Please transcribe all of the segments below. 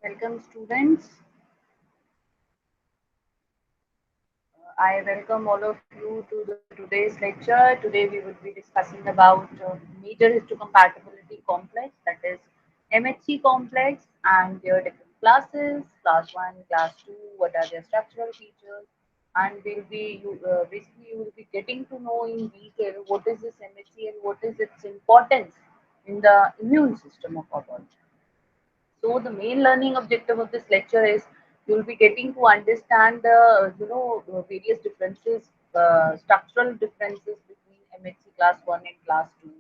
Welcome students. I welcome all of you to the today's lecture. Today we will be discussing about major histocompatibility complex, that is MHC complex, and their different classes, class 1, class 2, what are their structural features, and basically you will be getting to know in detail what is this MHC and what is its importance in the immune system of our body. So the main learning objective of this lecture is you'll be getting to understand the various differences, structural differences between MHC class 1 and class 2.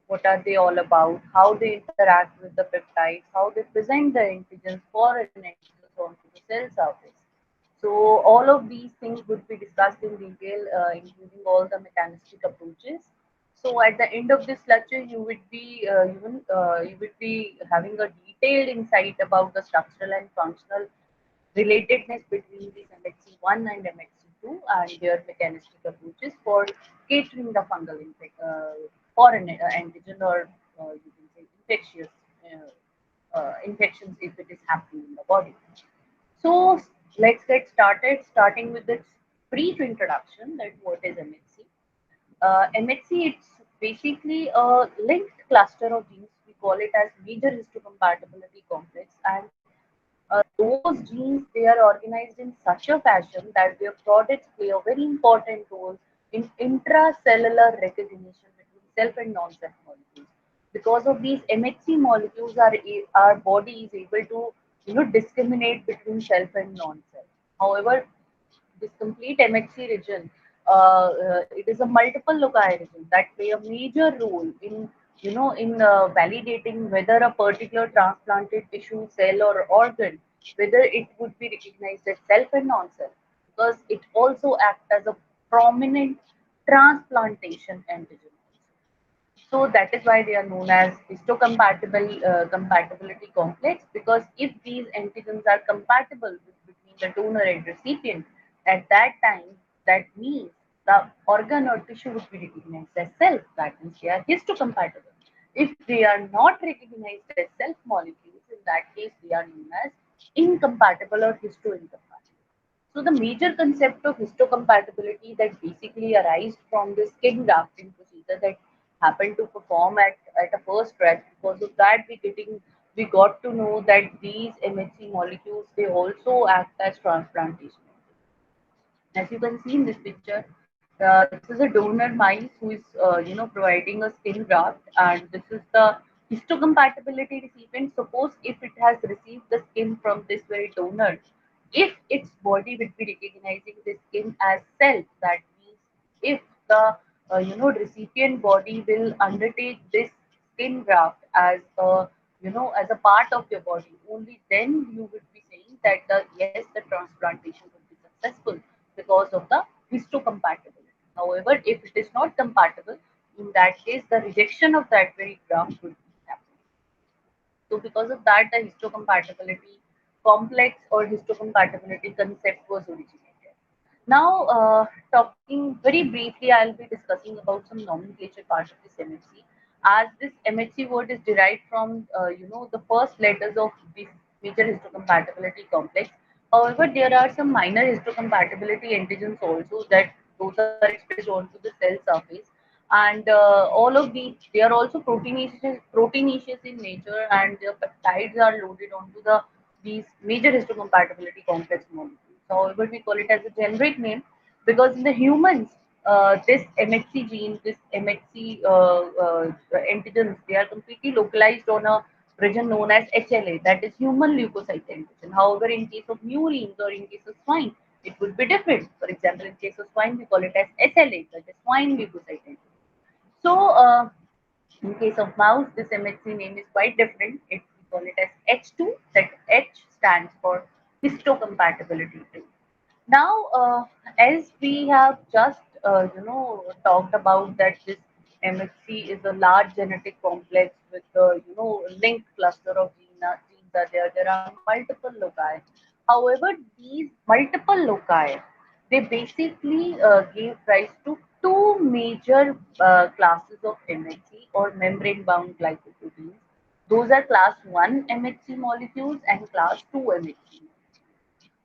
What are they all about? How they interact with the peptides? How they present the antigens, foreign antigens onto the cell surface. So all of these things would be discussed in detail, including all the mechanistic approaches. So at the end of this lecture, you would be having a detailed insight about the structural and functional relatedness between these MHC1 and MHC2 and their mechanistic approaches for catering the fungal foreign antigen or you can say infectious infections if it is happening in the body. So let's get started, starting with its brief introduction that what is MHC. MHC, it's basically a linked cluster of genes. We call it as major histocompatibility complex, and those genes they are organized in such a fashion that their products play a very important role in intracellular recognition between self and non-self molecules. Because of these MHC molecules, our body is able to discriminate between self and non-self. However, this complete MHC region, it is a multiple loci region that play a major role in validating whether a particular transplanted tissue, cell, or organ, whether it would be recognized as self and non-self, because it also acts as a prominent transplantation antigen. So that is why they are known as histocompatible compatibility complex, because if these antigens are compatible between the donor and recipient, at that time, that means the organ or tissue would be recognized as self. That means they are histocompatible. If they are not recognized as self molecules, in that case, they are known as incompatible or histoincompatible. So the major concept of histocompatibility that basically arise from the skin grafting procedure that happened to perform at a first stretch. Because of that, we got to know that these MHC molecules they also act as transplantation. As you can see in this picture, this is a donor mice who is providing a skin graft, and this is the histocompatibility recipient. Suppose if it has received the skin from this very donor, if its body would be recognizing the skin as self, that means if the recipient body will undertake this skin graft as a as a part of your body, only then you would be saying that the yes the transplantation would be successful because of the histocompatibility. However, if it is not compatible, in that case the rejection of that very graft would be happening. So because of that, the histocompatibility complex or histocompatibility concept was originated. Now, talking very briefly, I'll be discussing about some nomenclature part of this MHC. As this MHC word is derived from, the first letters of this major histocompatibility complex. However, there are some minor histocompatibility antigens also that those are expressed onto the cell surface. And all of these, they are also proteinaceous in nature, and their peptides are loaded onto these major histocompatibility complex molecules. However, we call it as a generic name because in the humans, this MHC gene, this MHC antigens, they are completely localized on a region known as HLA, that is human leukocyte antigen. However, in case of murines or in case of swine, it would be different. For example, in case of swine, we call it as SLA, that is swine leukocyte antigen. So, in case of mouse, this MHC name is quite different. We call it as H2, that H stands for histocompatibility 2. Now, as we have just talked about that this MHC is a large genetic complex with linked cluster of genes are there. There are multiple loci. However, these multiple loci they basically gave rise to two major classes of MHC or membrane bound glycoproteins. Those are class 1 MHC molecules and class 2 MHC.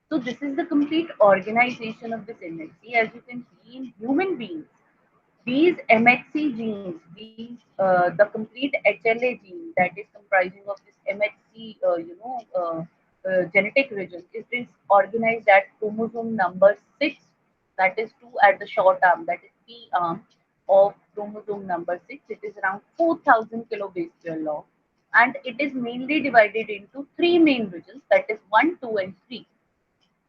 So this is the complete organization of this MHC. As you can see in human beings, these MHC genes, the complete HLA gene that is comprising of this MHC, genetic region is organized at chromosome number 6, that is 2 at the short arm, that is P arm of chromosome number 6. It is around 4,000 kilobase per long, and it is mainly divided into three main regions, that is 1, 2, and 3.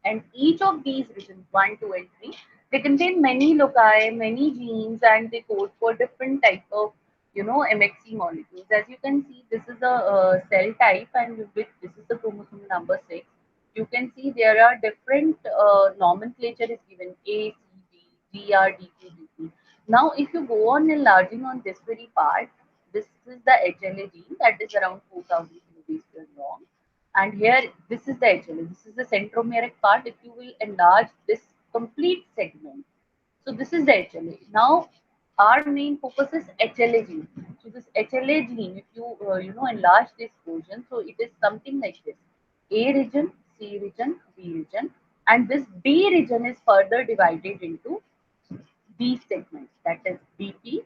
And each of these regions, 1, 2, and 3, they contain many loci, many genes, and they code for different type of, MHC molecules. As you can see, this is a cell type, and with this is the chromosome number 6. You can see there are different nomenclature is given: A, C, D, G, R, D, Q, D, P. Now, if you go on enlarging on this very part, this is the HLA gene that is around 4,000 kilometers long, and here this is the HLA, this is the centromeric part. If you will enlarge this complete segment, so this is the HLA. Now our main focus is HLA gene. So this HLA gene, if you enlarge this portion, so it is something like this: A region, C region, B region, and this B region is further divided into these segments, that is BP,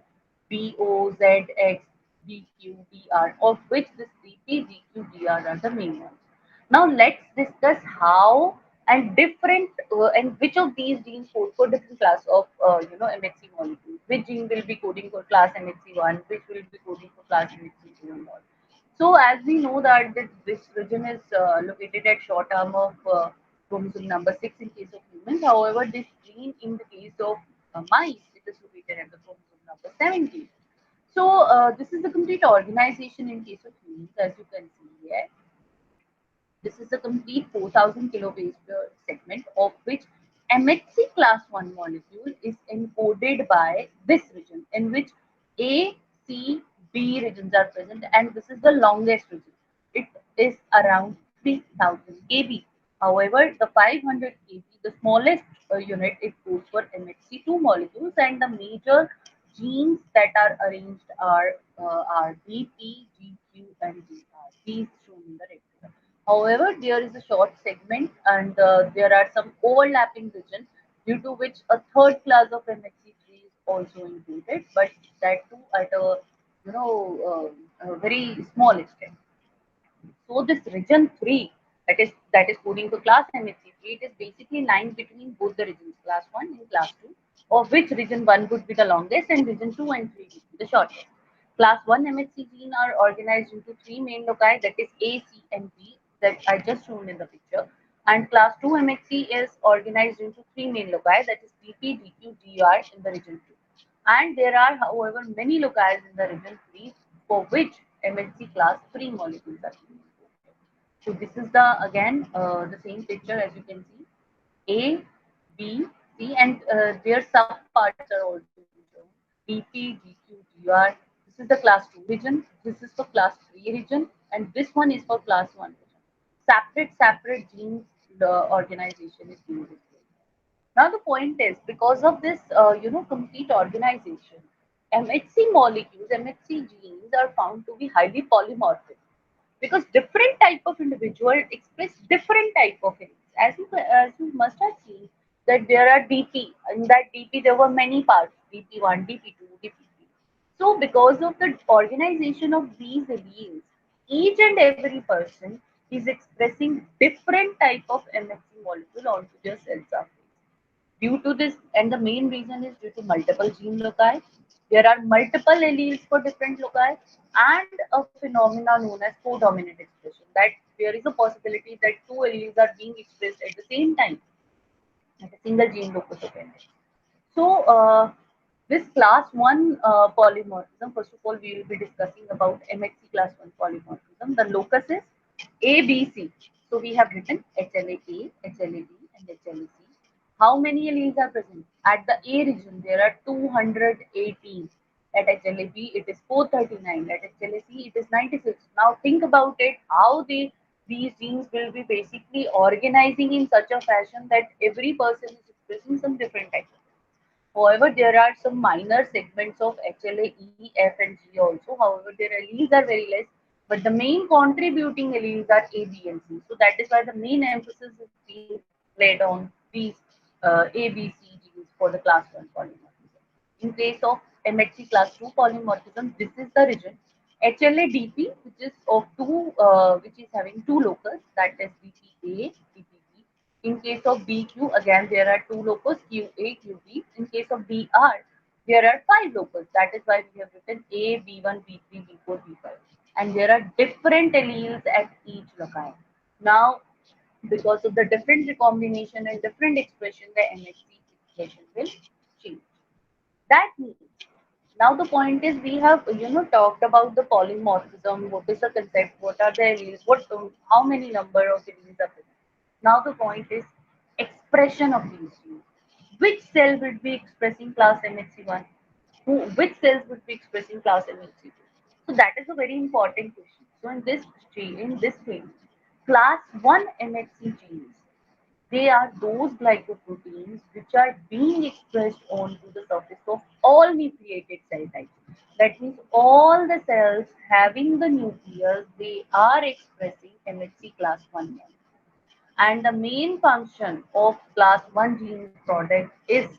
BO, ZX, DQ, DR, of which this BP, DQ, DR are the main ones. Now let's discuss how and different and which of these genes code for different class of MHC molecules. Which gene will be coding for class MHC1, which will be coding for class MHC2 and all. So as we know that this region is located at short arm of chromosome number 6 in case of humans. However, this gene in the case of mice, it is located at the chromosome number 17. So this is the complete organization in case of humans, as you can see here. This is a complete 4,000 kilobase per segment, of which MHC class 1 molecule is encoded by this region, in which A, C, B regions are present, and this is the longest region. It is around 3,000 kb. However, the 500 kb, the smallest unit, it goes for MHC2 molecules, and the major genes that are arranged are BP, GQ, and GR. These shown in the red color. However, there is a short segment, and there are some overlapping regions, due to which a third class of MHC3 is also included, but that too at a a very small extent. So this region 3, that is coding for class MHC3, it is basically lying between both the regions, class 1 and class 2, of which region 1 would be the longest and region 2 and 3 would be the shortest. Class 1 MHC gene are organized into three main loci, that is A, C, and B, that I just shown in the picture. And class 2 MHC is organized into three main loci, that is BP, DQ, GR in the region 2. And there are, however, many loci in the region 3 for which MHC class 3 molecules are being included. So this is the same picture, as you can see. A, B, C, and their subparts are also being shown. BP, GQ, GR. This is the class 2 region. This is for class 3 region, and this one is for class 1 region. Separate genes, the organization is being displayed. Now the point is, because of this, complete organization, MHC molecules, MHC genes are found to be highly polymorphic, because different type of individual express different type of feelings. As you must have seen that there are DP. In that DP, there were many parts: DP1, DP2, DP3. So because of the organization of these alleles, each and every person is expressing different type of MHC molecule onto their cell surface. Due to this, and the main reason is due to multiple gene loci, there are multiple alleles for different loci, and a phenomena known as codominant expression. That there is a possibility that two alleles are being expressed at the same time at a single gene locus of interest. So, this class 1 polymorphism, first of all, we will be discussing about MHC class 1 polymorphism. The locus is ABC. So, we have written HLA-A, HLA-B, and HLA-C. How many alleles are present? At the A region, there are 218. At HLA-B, it is 439. At HLA-C, it is 96. Now, think about it, how these genes will be basically organizing in such a fashion that every person is expressing some different type. However, there are some minor segments of HLA, E, F, and G also. However, their alleles are very less. but the main contributing alleles are A, B, and C. So that is why the main emphasis is being laid on these A, B, C genes for the class 1 polymorphism. In case of MHC class 2 polymorphism, this is the region HLA-DP, which is which is having two locus, that is DPA, DPB. In case of BQ, again there are two locus, QA, QB. In case of BR, there are five locus. That is why we have written A, B1, B3, B4, B5. And there are different alleles at each loci. Now, because of the different recombination and different expression, the MHC expression will change. That means now the point is we have talked about the polymorphism, what is the concept, what are the alleles, how many number of alleles are present. Now the point is expression of these genes. Which cell would be expressing class MHC1? Which cells would be expressing class MHC2? So that is a very important question. So in this case, class 1 MHC genes, they are those glycoproteins which are being expressed onto the surface of all nucleated cell types. That means all the cells having the nucleus, they are expressing MHC class 1 molecule. And the main function of class 1 gene product is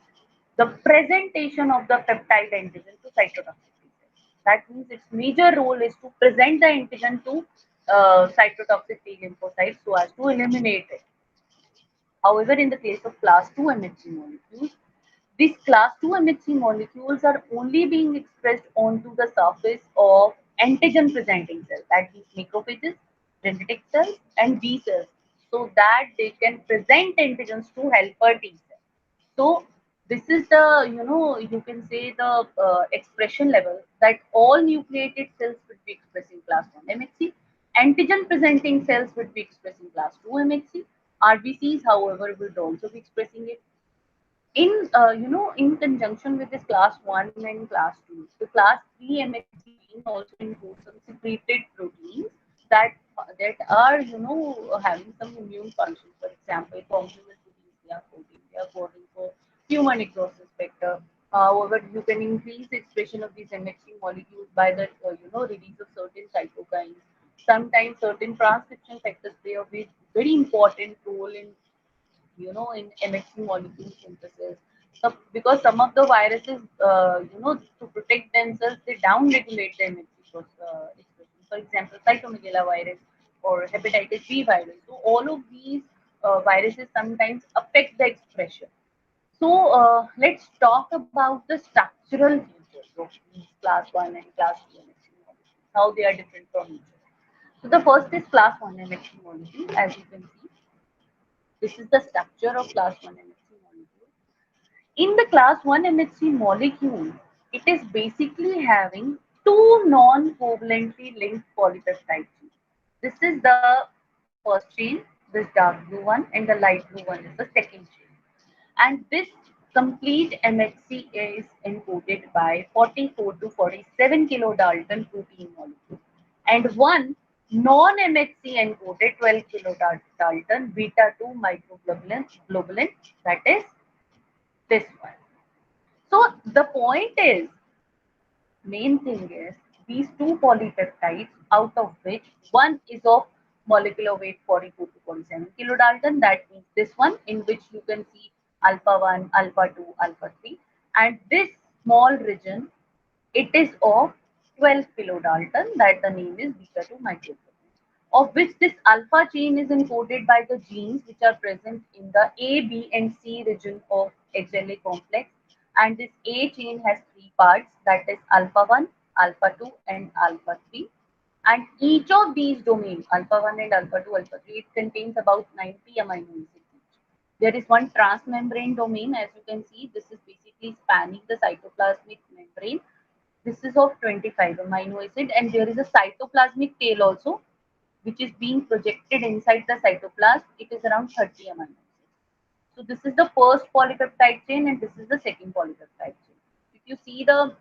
the presentation of the peptide antigen to cytotoxic T cells. That means its major role is to present the antigen to cytotoxic T lymphocytes so as to eliminate it. However, in the case of class 2 MHC molecules, these class 2 MHC molecules are only being expressed onto the surface of antigen presenting cells, that means macrophages, dendritic cells, and B cells, so that they can present antigens to helper T cells. So this is the, you can say the expression level that all nucleated cells would be expressing class 1 MHC. Antigen presenting cells would be expressing class 2 MHC. RBCs, however, would also be expressing it. In conjunction with this class 1 and class 2, the class 3 MHC gene also includes some secreted proteins that that are having some immune functions. For example, complement proteins, they are coding for tumor necrosis factor. However, you can increase the expression of these MHC molecules by the release of certain cytokines. Sometimes certain transcription factors play a very important role in MHC molecule synthesis. So, because some of the viruses, to protect themselves, they down-regulate the MHC expression. For example, cytomegalovirus or hepatitis B virus. So, all of these viruses sometimes affect the expression. So, let's talk about the structural features of these class 1 and class 2 MHC molecules, how they are different from each other. So, the first is class 1 MHC molecule, as you can see. This is the structure of class 1 MHC molecule. In the class 1 MHC molecule, it is basically having two non-covalently linked polypeptide chains. This is the first chain, this dark blue one, and the light blue one is the second chain. And this complete MHC is encoded by 44 to 47 kilodalton protein molecule and one non-MHC encoded 12 kilodalton beta 2 microglobulin, that is this one. So the point is, main thing is these two polypeptides, out of which one is of molecular weight 44 to 47 kilodalton. That means this one, in which you can see alpha 1, alpha 2, alpha 3, and this small region, it is of 12 kilodalton, that the name is beta 2 microglobulin, of which this alpha chain is encoded by the genes which are present in the A, B, and C region of HLA complex. And this A chain has three parts, that is alpha 1, alpha 2, and alpha 3. And each of these domains, alpha 1 and alpha 2, alpha 3, it contains about 90 amino acids each. There is one transmembrane domain, as you can see, this is basically spanning the cytoplasmic membrane. This is of 25 amino acid, and there is a cytoplasmic tail also, which is being projected inside the cytoplasm. It is around 30 amino acids. So this is the first polypeptide chain, and this is the second polypeptide chain. If you see the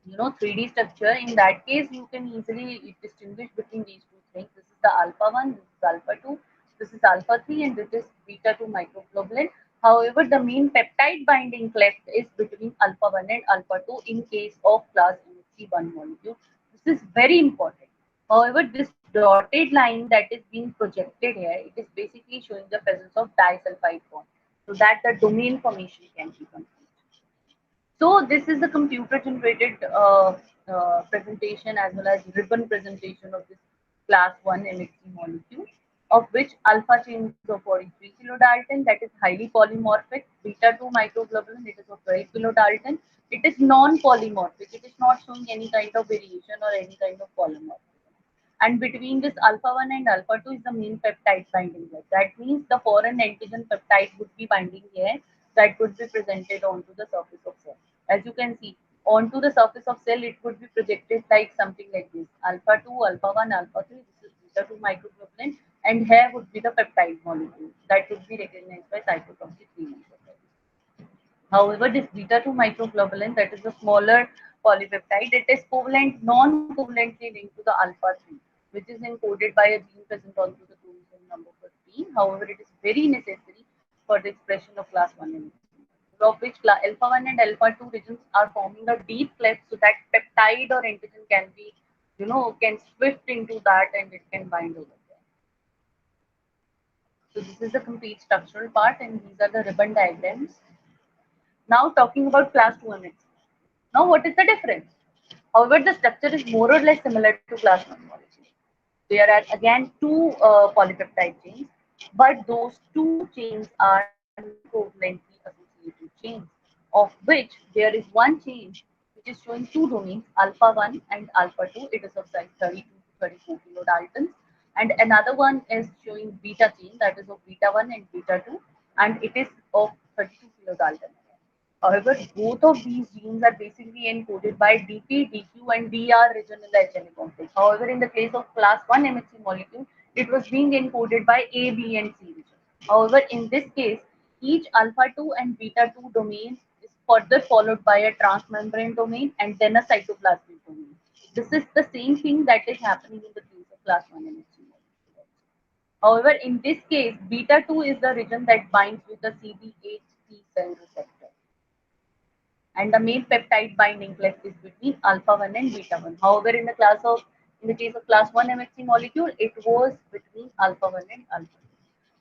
3D structure, in that case you can easily distinguish between these two things. This is the alpha 1, this is alpha 2, this is alpha 3, and this is beta 2 microglobulin. However, the main peptide binding cleft is between alpha 1 and alpha 2 in case of class MHC1 molecule. This is very important. However, this dotted line that is being projected here, it is basically showing the presence of disulfide bond, so that the domain formation can be complete. So this is the computer generated presentation as well as ribbon presentation of this class 1 MHC molecule, of which alpha chain is of 43 kilodalton, that is highly polymorphic. Beta 2 microglobulin, it is of 12 kilodalton. It is non-polymorphic. It is not showing any kind of variation or any kind of polymorphism. And between this alpha 1 and alpha 2 is the main peptide binding there. That means the foreign antigen peptide would be binding here, that would be presented onto the surface of cell. As you can see, onto the surface of cell, it would be projected like something like this: alpha 2, alpha 1, alpha 3. This is beta 2 microglobulin, and here would be the peptide molecule that would be recognized by cytotoxic 3 microglobulin. However, this beta 2 microglobulin, that is a smaller polypeptide, it is covalent, non-covalently linked to the alpha 3, which is encoded by a gene present onto the chromosome number 15. However, it is very necessary for the expression of class 1 MHC, of which alpha 1 and alpha 2 regions are forming a deep cleft so that peptide or antigen can be, can swift into that and it can bind over there. So this is the complete structural part, and these are the ribbon diagrams. Now talking about class 2 MHC. Now what is the difference? However, the structure is more or less similar to class 1 molecule. There are again two polypeptide chains, but those two chains are non-covalently associated chains, of which there is one chain which is showing two domains, alpha 1 and alpha 2. It is of size 32 to 34 kilodaltons. And another one is showing beta chain, that is of beta 1 and beta 2, and it is of 32 kilodaltons. However, both of these genes are basically encoded by DP, DQ, and DR region in the HNA complex. However, in the case of class 1 MHC molecule, it was being encoded by A, B, and C region. However, in this case, each alpha 2 and beta 2 domain is further followed by a transmembrane domain and then a cytoplasmic domain. This is the same thing that is happening in the case of class 1 MHC molecule. However, in this case, beta 2 is the region that binds with the CD8 T cell receptor, and the main peptide binding cleft is between alpha 1 and beta 1. However, in the case of class 1 MHC molecule, it was between alpha 1 and alpha 2.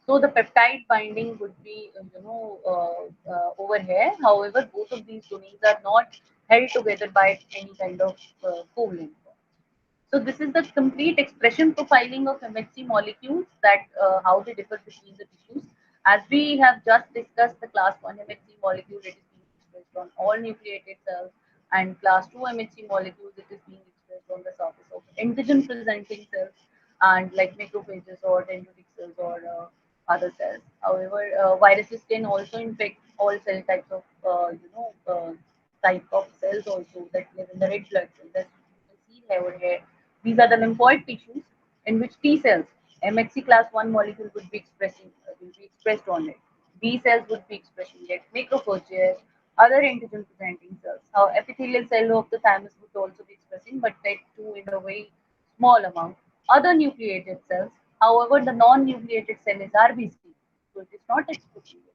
So the peptide binding would be, over here. However, both of these domains are not held together by any kind of covalent bond. So this is the complete expression profiling of MHC molecules, that how they differ between the tissues. As we have just discussed, the class 1 MHC molecule, it is being expressed on all nucleated cells, and class 2 MHC molecules, it is being expressed on the surface of antigen presenting cells, and like macrophages or dendritic cells or other cells. However, viruses can also infect all cell types of type of cells also that live in the red blood cells. As you can see over here, these are the lymphoid tissues in which T cells, MHC class 1 molecule will be expressed on it. B cells would be expressing it, macrophages, other antigen presenting cells. How epithelial cell of the thymus would also be expressing, but that too in a very small amount. Other nucleated cells, however, the non-nucleated cell is RBC, so it is not expressing it.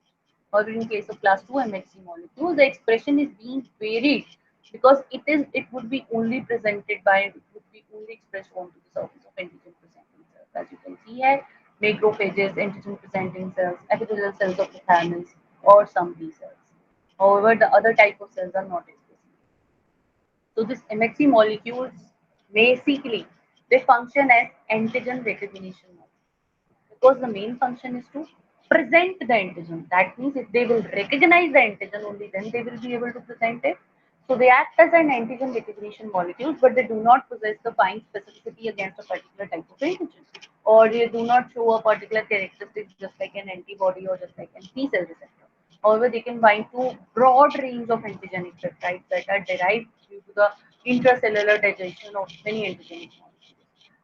Or in case of class 2 MHC molecule, the expression is being varied because it would be only presented by, it would be only expressed onto the surface of antigen presenting cells. As you can see here, macrophages, antigen presenting cells, epithelial cells of the thymus, or some B cells. However, the other type of cells are not expressing. So this MHC molecules basically they function as antigen recognition molecules, because the main function is to present the antigen. That means if they will recognize the antigen, only then they will be able to present it. So they act as an antigen recognition molecules, but they do not possess the fine specificity against a particular type of antigen, or they do not show a particular characteristic just like an antibody or just like an T cell receptor. However, they can bind to broad range of antigenic peptides that are derived due to the intracellular digestion of many antigenic molecules.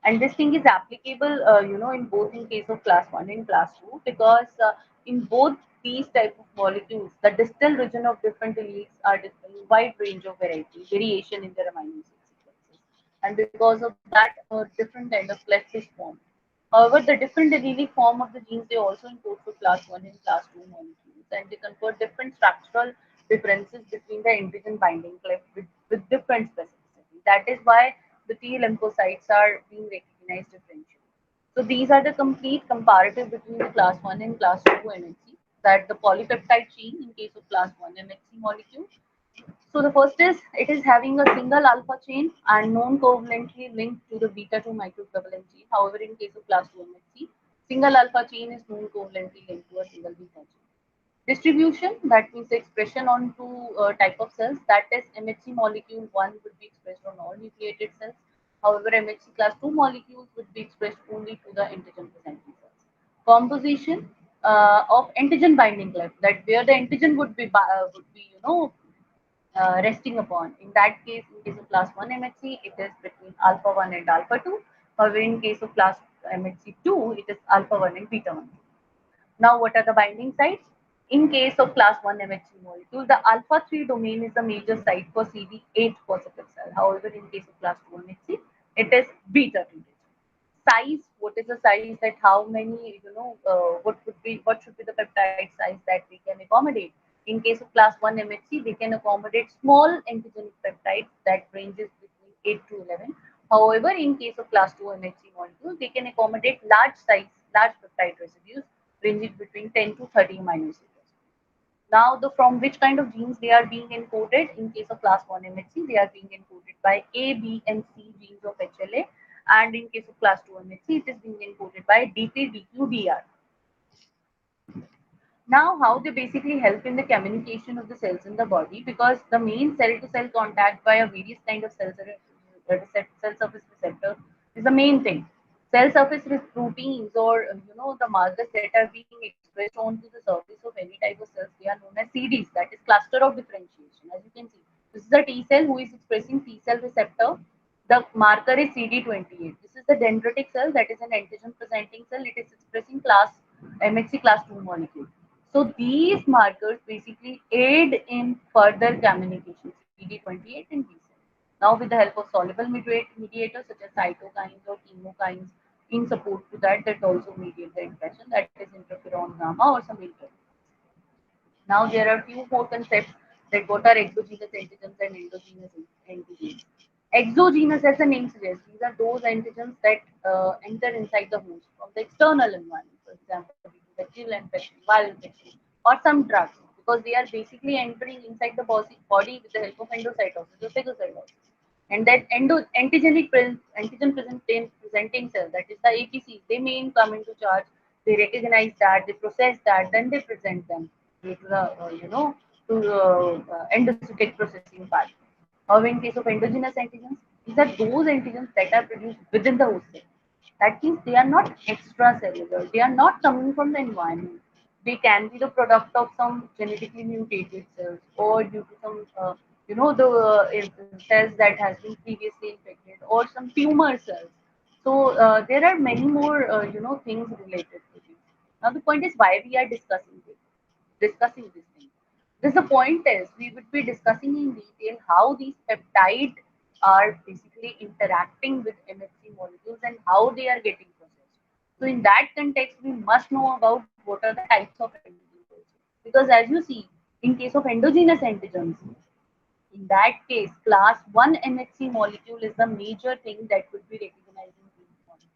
And this thing is applicable, in both in case of class 1 and class 2, because in both these type of molecules, the distal region of different alleles are in wide range of variation in their amino acid sequences, and because of that, a different kind of cleft is formed. However, the different allelic form of the genes, they also encode for class 1 and class 2 molecules, and they confer different structural differences between the antigen binding cleft with different specificity. That is why the T lymphocytes are being recognized differentially. So these are the complete comparative between the class 1 and class 2 MHC, that the polypeptide chain in case of class 1 MHC molecule. So the first is it is having a single alpha chain and non-covalently linked to the beta 2 microtubule chain. However, in case of class 2 MHC, single alpha chain is non-covalently linked to a single beta chain. Distribution, that means the expression on two type of cells, that is MHC molecule 1 would be expressed on all nucleated cells. However, MHC class 2 molecules would be expressed only to the antigen presenting cells. Composition of antigen binding cleft, that where the antigen would be resting upon. In that case, in case of class 1 MHC, it is between alpha 1 and alpha 2. However, in case of class MHC 2, it is alpha 1 and beta 1. Now, what are the binding sites? In case of class 1 MHC molecule, the alpha 3 domain is the major site for CD8 positive cell. However, in case of class 2 MHC, it is beta 2. Size, what is the size, that how many, what should be the peptide size that we can accommodate? In case of class 1 MHC, they can accommodate small antigenic peptides that ranges between 8 to 11. However, in case of class 2 MHC molecule, they can accommodate large peptide residues ranging between 10 to 30 amino acids. Now, from which kind of genes they are being encoded? In case of class 1 MHC, they are being encoded by A, B, and C genes of HLA, and in case of class 2 MHC, it is being encoded by DP, DQ, DR. Now, how they basically help in the communication of the cells in the body, because the main cell-to-cell contact by a various kind of cell surface receptor is the main thing. Cell surface proteins, or the markers that are being expressed onto the surface of any type of cells, they are known as CDs, that is cluster of differentiation. As you can see, this is a T cell who is expressing T cell receptor. The marker is CD28. This is the dendritic cell, that is an antigen presenting cell. It is expressing class MHC class 2 molecule. So these markers basically aid in further communication, CD28 and B cell. Now, with the help of soluble mediators such as cytokines or chemokines in support to that also mediate the infection, that is interferon gamma or some interferon. Now, there are few more concepts, that what are exogenous antigens and endogenous antigens. Exogenous, as the name suggests, these are those antigens that enter inside the host from the external environment, for example, due to bacterial infection, viral infection, or some drugs, because they are basically entering inside the body with the help of endocytosis or phagocytosis. And that antigen presenting cell, that is the APCs, they may come into charge. They recognize that, they process that, then they present them to the endocytic processing part. However, in case of endogenous antigens, these are those antigens that are produced within the host cell. That means they are not extracellular. They are not coming from the environment. They can be the product of some genetically mutated cells, or due to some, cells that has been previously infected, or some tumor cells. So there are many more, things related to this. Now the point is why we are discussing this thing. This the point is we would be discussing in detail how these peptides are basically interacting with MHC molecules and how they are getting processed. So in that context, we must know about what are the types of antigens also. Because as you see, in case of endogenous antigens, in that case, class 1 MHC molecule is the major thing that would be recognizing these molecules.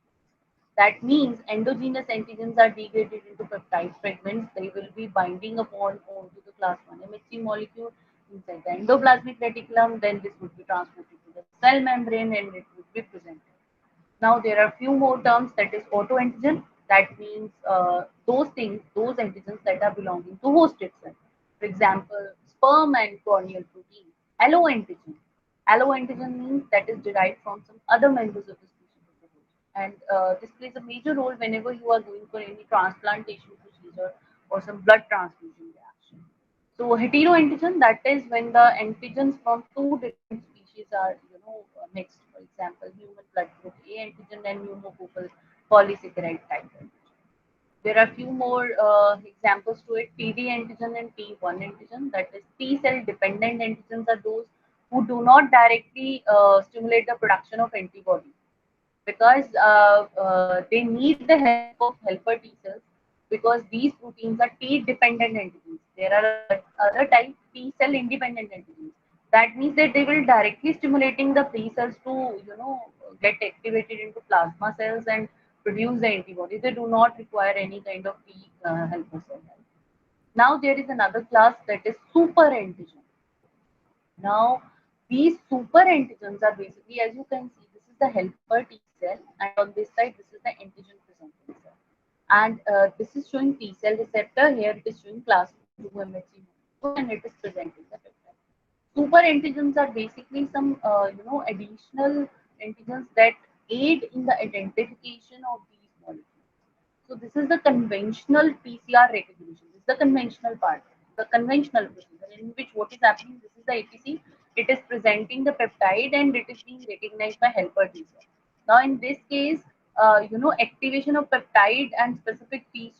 That means endogenous antigens are degraded into peptide fragments. They will be binding upon onto the class 1 MHC molecule inside the endoplasmic reticulum. Then this would be transported to the cell membrane and it would be presented. Now there are few more terms, that is autoantigen. That means those antigens that are belonging to host itself. For example, sperm and corneal protein. Alloantigen. Alloantigen means that is derived from some other members of the species of the host. And this plays a major role whenever you are going for any transplantation procedure or some blood transfusion reaction. So heteroantigen, that is when the antigens from two different species are mixed. For example, human blood group A antigen and pneumococcal polysaccharide type antigen. There are few more examples to it. TD antigen and T1 antigen, that is T cell dependent antigens are those who do not directly stimulate the production of antibodies, because they need the help of helper T cells, because these proteins are T dependent antigens. There are other type T cell independent antigens. That means that they will directly stimulating the T cells to, get activated into plasma cells and produce the antibody. They do not require any kind of T helper cell. Now there is another class that is super antigen. Now these super antigens are basically, as you can see, this is the helper T cell, and on this side this is the antigen presenting cell. And this is showing T cell receptor. Here it is showing class 2 MHC molecule, and it is presenting the peptide. Super antigens are basically some additional antigens that aid in the identification of these molecules. So this is the conventional PCR recognition. This is the conventional part, the conventional procedure in which what is happening. This is the APC. It is presenting the peptide and it is being recognized by helper T cell. Now in this case, activation of peptide and specific T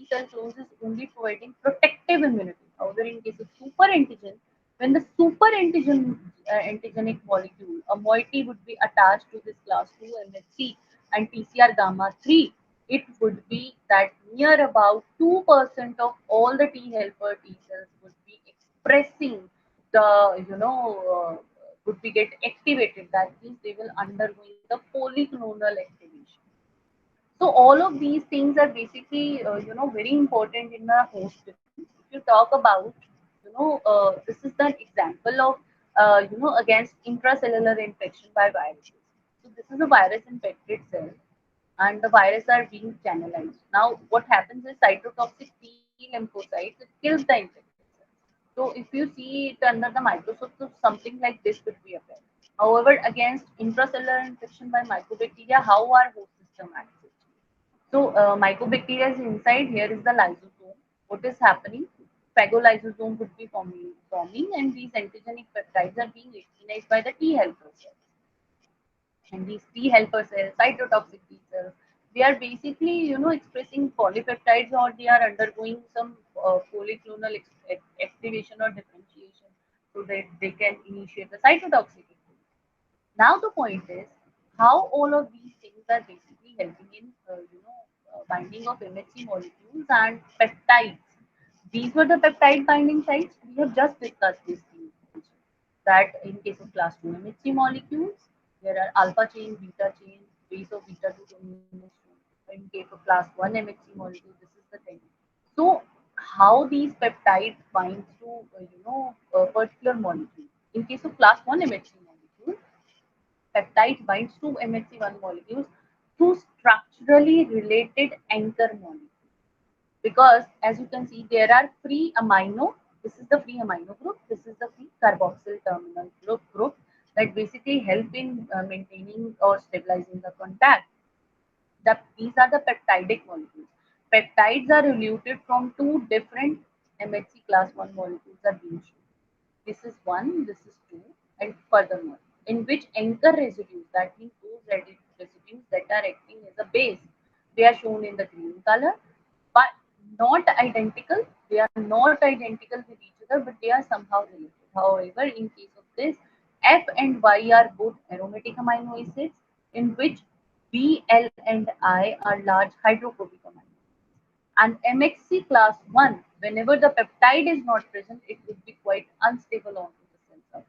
cell clones is only providing protective immunity. However, in case of super antigen, when the super antigenic molecule, a moiety would be attached to this class 2 MHC and TCR gamma 3, it would be that near about 2% of all the T helper T cells would be expressing the, would be get activated. That means they will undergoing the polyclonal activation. So all of these things are basically, very important in the host defense. If you talk about, this is the example of, against intracellular infection by viruses. So this is a virus infected cell, and the virus are being channelized. Now, what happens is cytotoxic T lymphocytes, it kills the infected cells. So if you see it under the microscope, so something like this could be apparent. However, against intracellular infection by mycobacteria, how our host system acts? So mycobacteria is inside. Here is the lysosome. What is happening? Phagolysosome would be forming, and these antigenic peptides are being recognized by the T helper cells. And these T helper cells, cytotoxic T cells, they are basically, expressing polypeptides, or they are undergoing some polyclonal activation or differentiation so that they can initiate the cytotoxic activity. Now the point is how all of these things are basically helping in, binding of MHC molecules and peptides. These were the peptide binding sites. We have just discussed these things. That in case of class 2 MHC molecules, there are alpha chain, beta chain, base of beta 2 terminus. In case of class 1 MHC molecule, this is the thing. So how these peptides bind to, a particular molecule. In case of class 1 MHC molecule, peptide binds to MHC1 molecules through structurally related anchor molecules. Because as you can see, there are free amino. This is the free amino group. This is the free carboxyl terminal group that basically help in maintaining or stabilizing the contact. These are the peptidic molecules. Peptides are eluted from two different MHC class 1 molecules are being shown. This is 1, this is 2, and furthermore, in which anchor residues, that means those residues that are acting as a base, they are shown in the green color, but not identical. They are not identical with each other, but they are somehow related. However, in case of this, F and Y are both aromatic amino acids, in which B, L, and I are large hydrophobic amino acids. And MHC class 1, whenever the peptide is not present, it would be quite unstable onto the cell surface.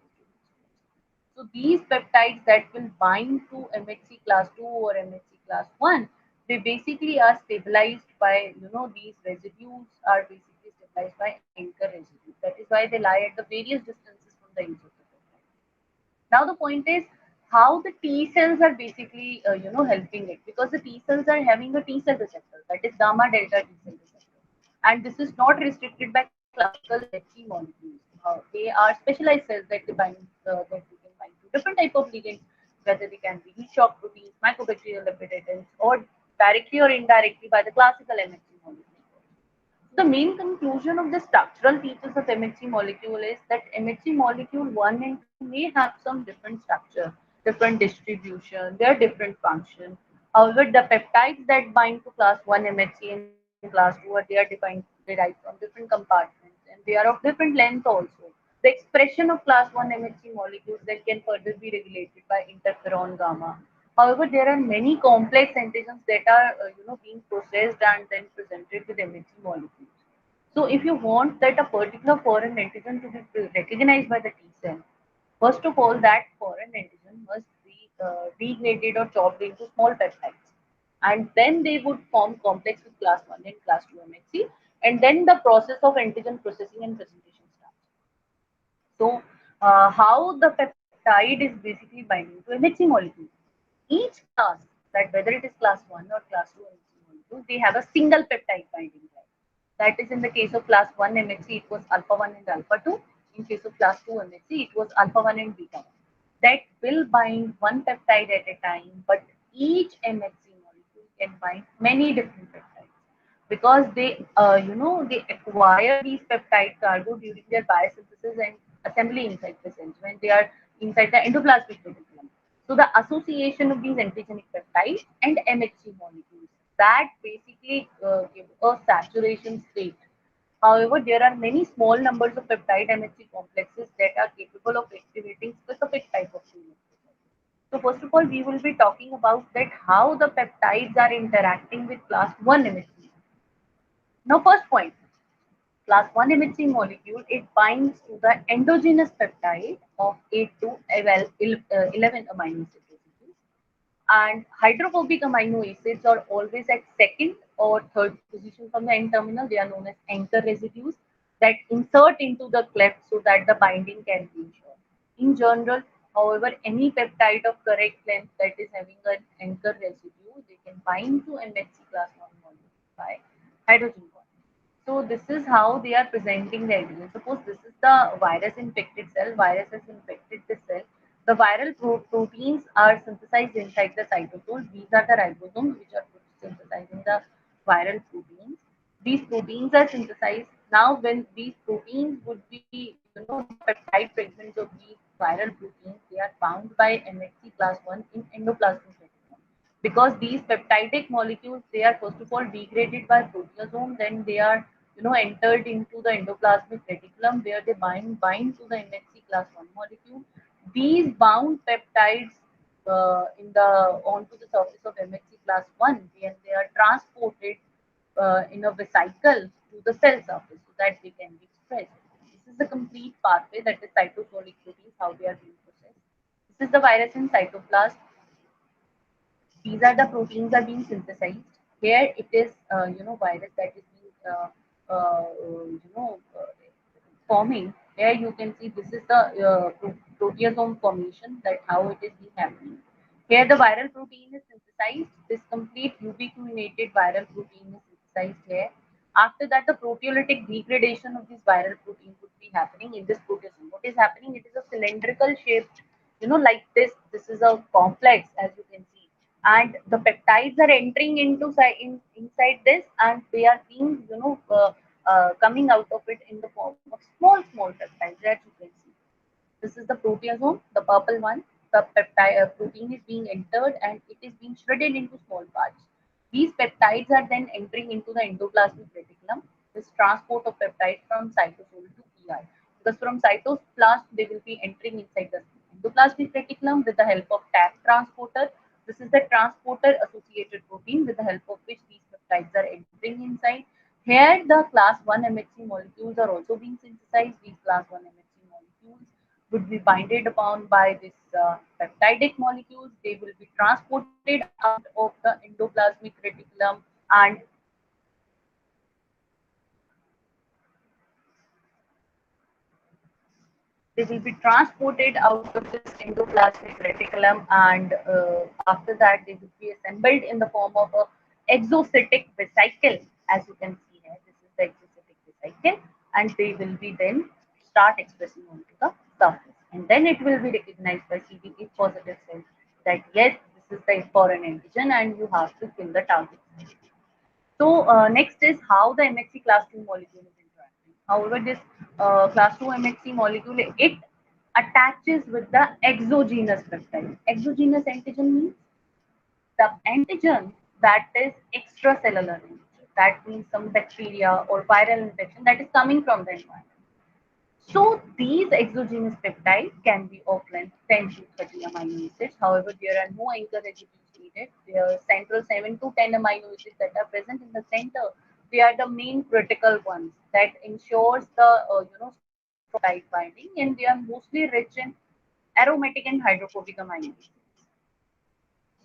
So these peptides that will bind to MHC class 2 or MHC class 1, they basically are stabilized by, these residues are basically stabilized by anchor residues. That is why they lie at the various distances from the ends of the peptide. Now the point is how the T cells are basically, helping it, because the T cells are having a T cell receptor, that is gamma delta T cell receptor, and this is not restricted by classical MHC molecules. They are specialized cells that they bind, that we can bind to different type of ligands, whether they can be heat shock proteins, mycobacterial epidendins, or directly or indirectly by the classical MHC molecules. The main conclusion of the structural features of MHC molecule is that MHC molecule 1 and 2 may have some different structure, different distribution, their different function. However, the peptides that bind to class 1 MHC and class 2 are, they are derived from different compartments, and they are of different length also. The expression of class 1 MHC molecules that can further be regulated by interferon gamma. However, there are many complex antigens that are, being processed and then presented with MHC molecules. So, if you want that a particular foreign antigen to be recognized by the T cell, First of all, that foreign antigen must be degraded or chopped into small peptides. And then they would form complex with class 1 and class 2 MHC. And then the process of antigen processing and presentation starts. So, how the peptide is basically binding to MHC molecule. Each class, that whether it is class 1 or class 2 MHC molecule, they have a single peptide binding site. That is in the case of class 1 MHC, it was alpha 1 and alpha 2. In case of class 2 MHC, it was alpha 1 and beta 1. That will bind one peptide at a time, but each MHC molecule can bind many different peptides because they acquire these peptide cargo during their biosynthesis and assembly inside the cells when they are inside the endoplasmic reticulum. So the association of these antigenic peptides and MHC molecules that basically give a saturation state. However, there are many small numbers of peptide MHC complexes that are capable of activating specific type of gene. So first of all, we will be talking about that how the peptides are interacting with class 1 MHC. Now, first point, class 1 MHC molecule, it binds to the endogenous peptide of 8 to 11 amino acid residues. And hydrophobic amino acids are always at second or third position from the N terminal. They are known as anchor residues that insert into the cleft so that the binding can be ensured. In general, however, any peptide of correct length that is having an anchor residue, they can bind to MHC class 1 molecule by hydrogen bond. So this is how they are presenting the evidence. Suppose this is the virus infected cell. Virus has infected the cell. The viral proteins are synthesized inside the cytosol. These are the ribosomes which are synthesizing the viral proteins. These proteins are synthesized. Now, when these proteins would be, the peptide fragments of these viral proteins, they are bound by MHC class 1 in endoplasmic reticulum because these peptidic molecules they are first of all degraded by proteasome, then they are entered into the endoplasmic reticulum where they bind to the MHC class 1 molecule. These bound peptides in the onto the surface of MHC class 1 and they are transported in a vesicle to the cell surface so that they can be expressed. This is the complete pathway that is cytosolic proteins how they are being processed. This is the virus in cytoplasm. These are the proteins are being synthesized. Here it is, virus that is being, forming. Here you can see this is the proteasome formation that how it is being happening. Here the viral protein is synthesized. This complete ubiquitinated viral protein is synthesized here. After that, the proteolytic degradation of this viral protein would be happening in this proteasome. What is happening? It is a cylindrical shaped, like this. This is a complex, as you can see, and the peptides are entering inside this, and they are being, coming out of it in the form of small peptides, as you can see. This is the proteasome, the purple one. The peptide protein is being entered and it is being shredded into small parts. These peptides are then entering into the endoplasmic reticulum. This transport of peptides from cytosol to ER. Because from cytoplasm, they will be entering inside the endoplasmic reticulum with the help of TAC transporter. This is the transporter associated protein with the help of which these peptides are entering inside. Here, the class 1 MHC molecules are also being synthesized. These class 1 MHC molecules would be binded upon by this peptidic molecules. They will be transported out of the endoplasmic reticulum and they will be transported out of this endoplasmic reticulum and after that they will be assembled in the form of a exocytic vesicle, as you can see here. This is the exocytic vesicle and they will be then start expressing onto the surface and then it will be recognized by CD8 positive cells that yes, this is the foreign antigen and you have to kill the target. So next is how the MHC class 2 molecule is interacting. However, this class 2 MHC molecule, it attaches with the exogenous peptide. Exogenous antigen means the antigen that is extracellular in nature. That means some bacteria or viral infection that is coming from the environment. So these exogenous peptides can be of length 10 to 30 amino acids. However, there are no anchor residues needed. The central 7 to 10 amino acids that are present in the center, they are the main critical ones that ensures the strong peptide binding, and they are mostly rich in aromatic and hydrophobic amino acids.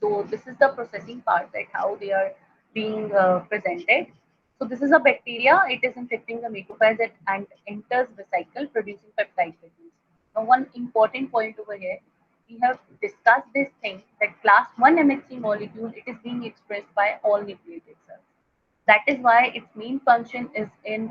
So this is the processing part, that how they are being presented. So this is a bacteria. It is infecting the macrophage and enters the cycle producing peptide fragments. Now one important point over here, we have discussed this thing that class 1 MHC molecule, it is being expressed by all nucleated cells. That is why its main function is in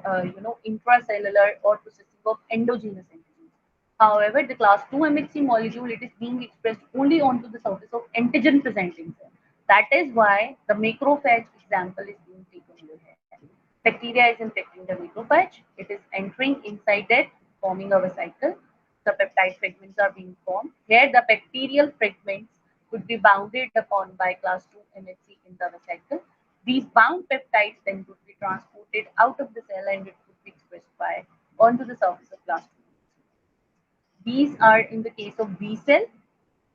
intracellular or processing of endogenous antigens. However, the class 2 MHC molecule, it is being expressed only onto the surface of antigen presenting cell. That is why the macrophage example is being taken over here. Bacteria is infecting the macrophage. It is entering inside it, forming a vesicle. The peptide fragments are being formed. Here, the bacterial fragments could be bounded upon by class 2 MHC in the vesicle. These bound peptides then would be transported out of the cell and it would be expressed by onto the surface of class 2. These are in the case of B cell,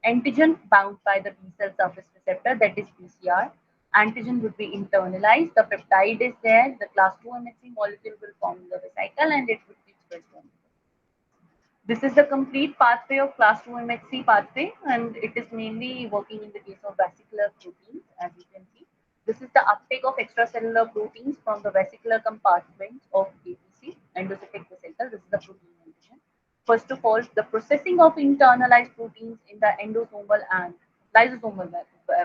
antigen bound by the B cell surface receptor, that is BCR. Antigen would be internalized, the peptide is there, the class 2 MHC molecule will form the vesicle and it would be expressed on. This is the complete pathway of class 2 MHC pathway, and it is mainly working in the case of vesicular proteins, as you can see. This is the uptake of extracellular proteins from the vesicular compartment of APC, endocytic vesicle. This is the protein antigen. First of all, the processing of internalized proteins in the endosomal and lysosomal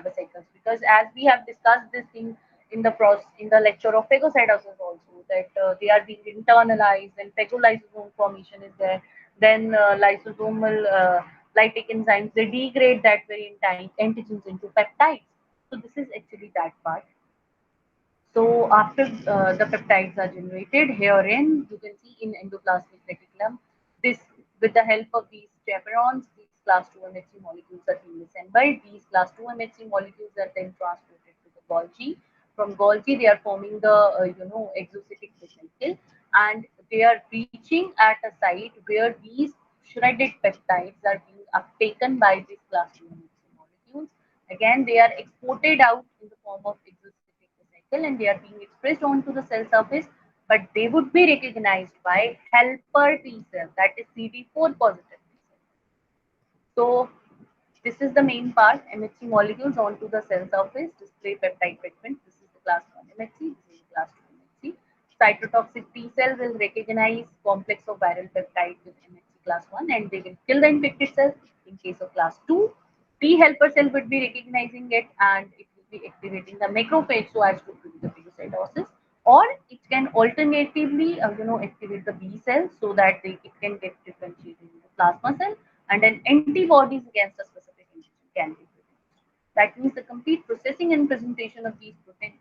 vesicles, because as we have discussed this thing in the in the lecture of phagocytosis also, that they are being internalized and phagolysosome formation is there. Then lysosomal lytic enzymes, they degrade that very antigens into peptides. So this is actually that part. So after the peptides are generated, herein you can see in endoplasmic reticulum, this with the help of these chaperones, these class 2 MHC molecules are being assembled. These class 2 MHC molecules are then transported to the Golgi. From Golgi, they are forming the exocytic vesicle, and they are reaching at a site where these shredded peptides are being uptaken by these class 2 MHC molecules. Again, they are exported out in the form of exocytic vesicle and they are being expressed onto the cell surface, but they would be recognized by helper T cells, that is CD4 positive T cells. So this is the main part, MHC molecules onto the cell surface, display peptide fragments. This is the class 1 MHC, this is the class 2 MHC. Cytotoxic T cell will recognize complex of viral peptide with MHC class 1 and they will kill the infected cells. In case of class 2, T helper cell would be recognizing it and it will be activating the macrophage so as to prevent the phagocytosis. Or it can alternatively, activate the B cells so that it can get differentiated into plasma cell and then antibodies against a specific antigen can be produced. That means the complete processing and presentation of these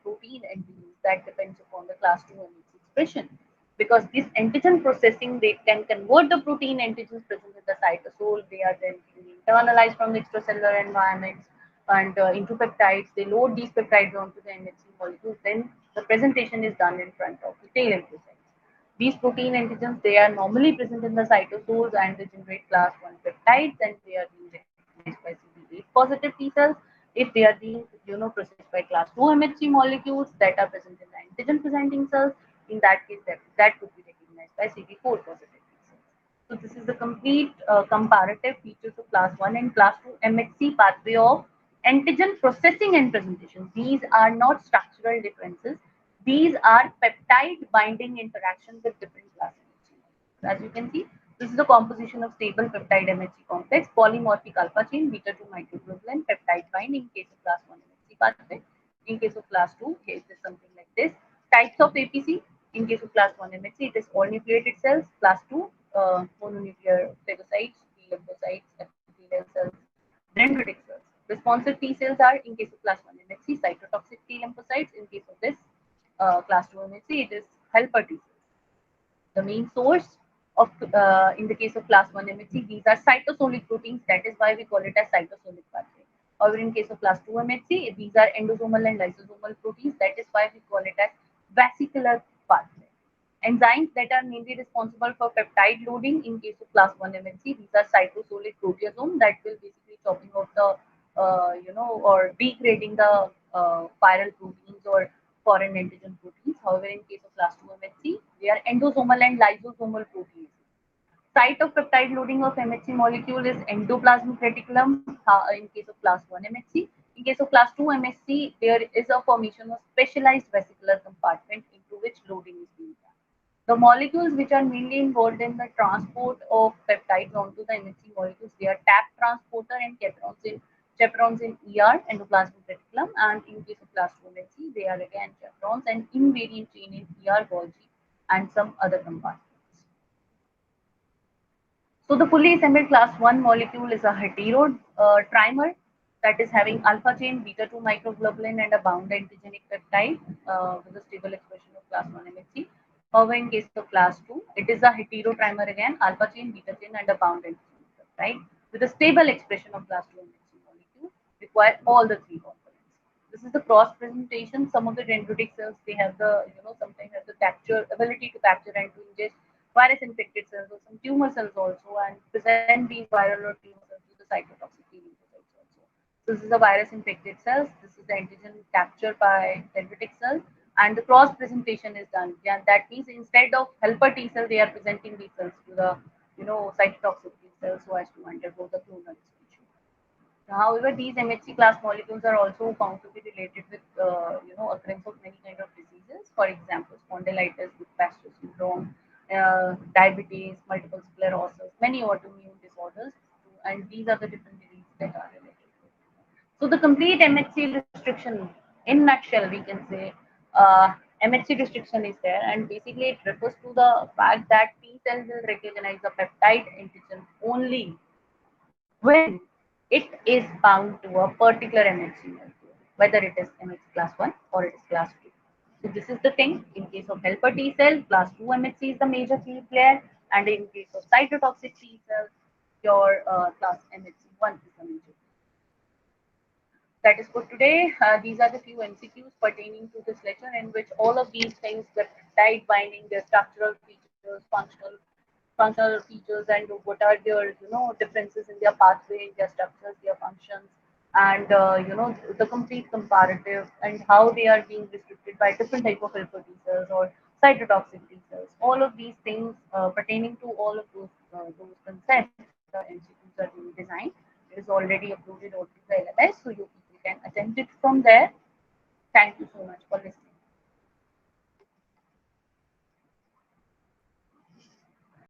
protein entities that depends upon the class 2 MHC expression. Because this antigen processing, they can convert the protein antigens present in the cytosol. They are then being internalized from the extracellular environments and into peptides. They load these peptides onto the MHC molecules. Then the presentation is done in front of the tail lymphocytes. These protein antigens, they are normally present in the cytosols and they generate class 1 peptides and they are being recognized by CD8 positive T cells. If they are being processed by class 2 MHC molecules that are present in the antigen presenting cells, in that case that could be recognized by CD4 positive T cells. So this is the complete comparative features of class 1 and class 2 MHC pathway of antigen processing and presentation. These are not structural differences. These are peptide binding interactions with different class MHC molecules. As you can see, this is the composition of stable peptide MHC complex, polymorphic alpha chain, beta 2 microglobulin, peptide bind in case of class 1 MHC pathway. In case of class 2, it is something like this. Types of APC. In case of class 1 MHC, it is all nucleated cells. Class 2, mononuclear phagocytes, T lymphocytes, epithelial cells, dendritic cells. Responsive T cells are, in case of class 1 MHC, cytotoxic T lymphocytes. In case of this class 2 MHC, it is helper T cells. The main source of, in the case of class 1 MHC, these are cytosolic proteins. That is why we call it as cytosolic pathway. However, in case of class 2 MHC, these are endosomal and lysosomal proteins. That is why we call it as vesicular pathway. Enzymes that are mainly responsible for peptide loading in case of class 1 MHC, these are cytosolic proteasome that will basically chopping off the, or degrading the viral proteins or foreign antigen proteins. However, in case of class 2 MHC, they are endosomal and lysosomal proteins. Site of peptide loading of MHC molecule is endoplasmic reticulum in case of class 1 MHC. In case of class 2 MHC, there is a formation of specialized vesicular compartment into which loading is being done. The molecules which are mainly involved in the transport of peptides onto the MHC molecules, they are tap transporter and chaperones in ER, endoplasmic reticulum, and in case of class 2 MHC, they are again chaperones and invariant chain in ER, Golgi, and some other compartments. So the fully assembled class 1 molecule is a hetero trimer that is having alpha chain, beta 2 microglobulin and a bound antigenic peptide with a stable expression of class 1 MHC. However, in case of class 2, it is a hetero trimer again, alpha chain, beta chain and a bound antigenic peptide with a stable expression of class 2 MHC molecule require all the three components. This is the cross presentation. Some of the dendritic cells, they have the, sometimes have the capture ability to capture and to ingest virus infected cells or some tumor cells also and present these viral or tumor cells to the cytotoxic T lymphocytes also. So this is the virus infected cells. This is the antigen captured by dendritic cells, and the cross presentation is done. Yeah, that means instead of helper T cell, they are presenting these cells to the cytotoxic T cells so as to undergo the clonal expansion. However, these MHC class molecules are also found to be related with occurrence of many kind of diseases. For example, spondylitis, Pasteur syndrome, diabetes, multiple sclerosis, many autoimmune disorders, and these are the different diseases that are related. So the complete MHC restriction, in nutshell, we can say MHC restriction is there, and basically it refers to the fact that T cells will recognize the peptide antigen only when it is bound to a particular MHC molecule, whether it is MHC class 1 or it is class 2. So this is the thing. In case of helper T cell, class 2 MHC is the major key player, and in case of cytotoxic T cells, your class MHC 1 is the major. That is for today. These are the few MCQs pertaining to this lecture in which all of these things, the peptide binding, their structural features, functional features, and what are their differences in their pathway, their structures, their functions, and the complete comparative and how they are being restricted by different type of helper T cells or cytotoxic T cells. All of these things pertaining to all of those concepts, the MCQs are being designed. It is already uploaded onto the LMS, so you people can attempt it from there. Thank you so much.